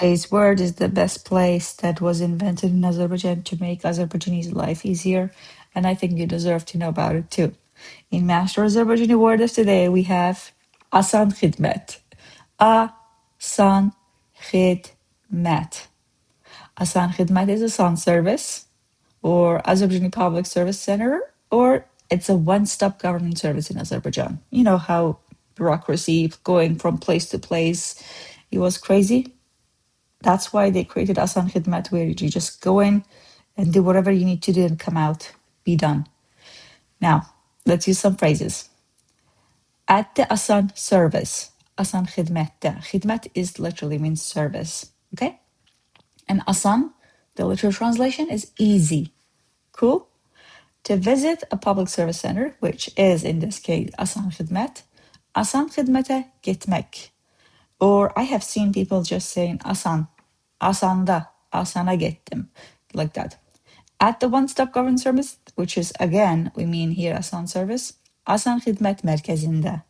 Today's word is the best place that was invented in Azerbaijan to make Azerbaijanis' life easier, and I think you deserve to know about it too. In Master Azerbaijani word of today, we have Asan Khidmet. Asan Khidmet. Asan Khidmet is a sun service or Azerbaijani Public Service Center, or it's a one-stop government service in Azerbaijan. You know how bureaucracy going from place to place, it was crazy. That's why they created Asan Khidmet, where you just go in and do whatever you need to do and come out, be done. Now, let's use some phrases. At the Asan service, Asan Khidmette. Khidmet is literally means service, okay? And Asan, the literal translation is easy. Cool? To visit a public service center, which is in this case Asan Khidmet, Asan Khidmete gitmek. Or I have seen people just saying Asan, Asan'da, Asan'a gittim, like that. At the one-stop government service, which is again, we mean here Asan service, Asan Khidmet merkezinde.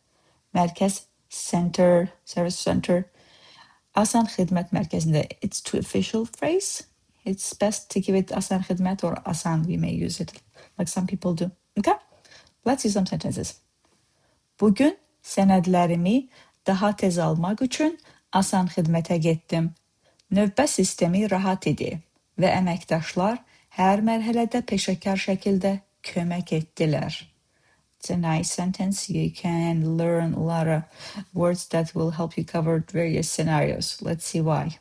Merkez center, service center. Asan Khidmet merkezinde. It's too official phrase. It's best to give it Asan Khidmet or Asan. We may use it like some people do. Okay? Let's use some sentences. Bugün senedlerimi daha tez almak için Asan Khidmet'e gittim. Növbə sistemi rahat idi və əməkdaşlar hər mərhələdə peşəkar şəkildə kömək etdilər. It's a nice sentence. You can learn a lot of words that will help you cover various scenarios. Let's see why.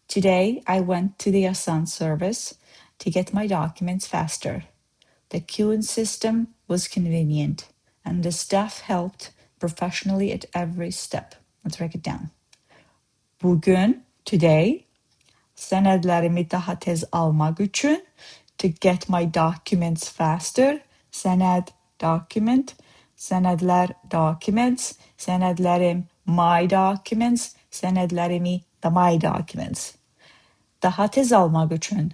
Today, I went to the Asan service to get my documents faster. The queuing system was convenient, and the staff helped professionally at every step. Let's break it down. Bugün, today, senedlerimi daha tez almak için, to get my documents faster, sened, document, senedler, documents, senedlerim, my documents, senedlerimi, the my documents. Daha tez almak için,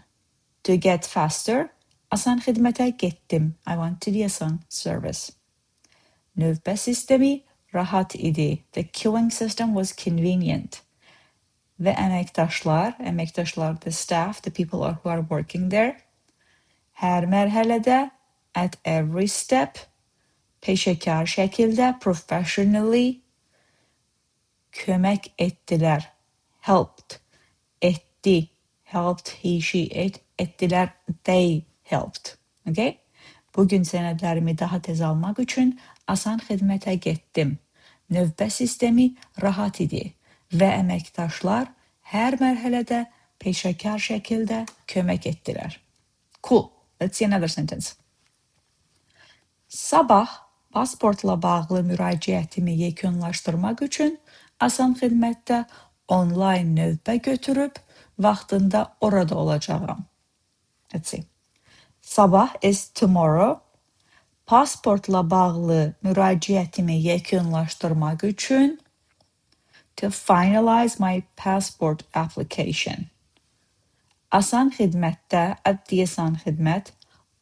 to get faster, Asan Khidmet'e gittim. I went to the Asan service. Növbə sistemi rahat idi. The queuing system was convenient. Ve emektaşlar, the staff, the people who are working there. Her merhalede, at every step, peşekar şekilde, professionally, kömek ettiler, helped, etti, helped, he, she, it, ettiler, they helped. Okay? Bugün senedlerimi daha tez almak için Asan Khidmet'e gittim. Növbə sistemi rahat idi ve emektaşlar her mərhələdə peşəkar şəkildə kömək etdilər. Cool. Let's see another sentence. Sabah pasportla bağlı müraciətimi yekunlaşdırmaq üçün Asan Xidmətdə online növbə götürüb vaxtında orada olacağam. Let's see. Sabah is tomorrow. Pasportla bağlı müraciətimi yekunlaşdırmaq üçün, to finalize my passport application. Asan Xidmətdə, at the Asan Xidmət,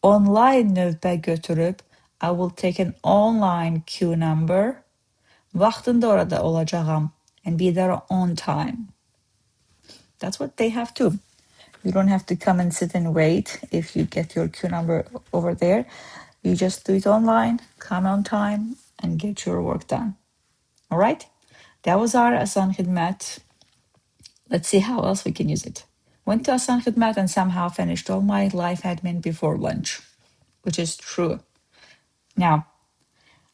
online növbə götürüb, I will take an online queue number, vaxtında orada olacağam, and be there on time. That's what they have too. You don't have to come and sit and wait if you get your queue number over there. You just do it online, come on time, and get your work done. All right? That was our Asan Khidmat. Let's see how else we can use it. Went to Asan Khidmat and somehow finished all my life admin before lunch, which is true. Now,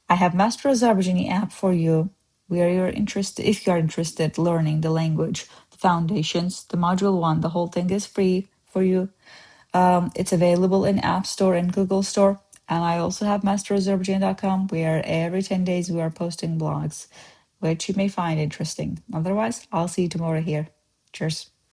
I have Master Azerbaijani app for you where you're interested, if you're interested learning the language, the foundations, the module 1, the whole thing is free for you. It's available in App Store and Google Store. And I also have MasterAzerbaijan.com where every 10 days we are posting blogs, which you may find interesting. Otherwise, I'll see you tomorrow here. Cheers.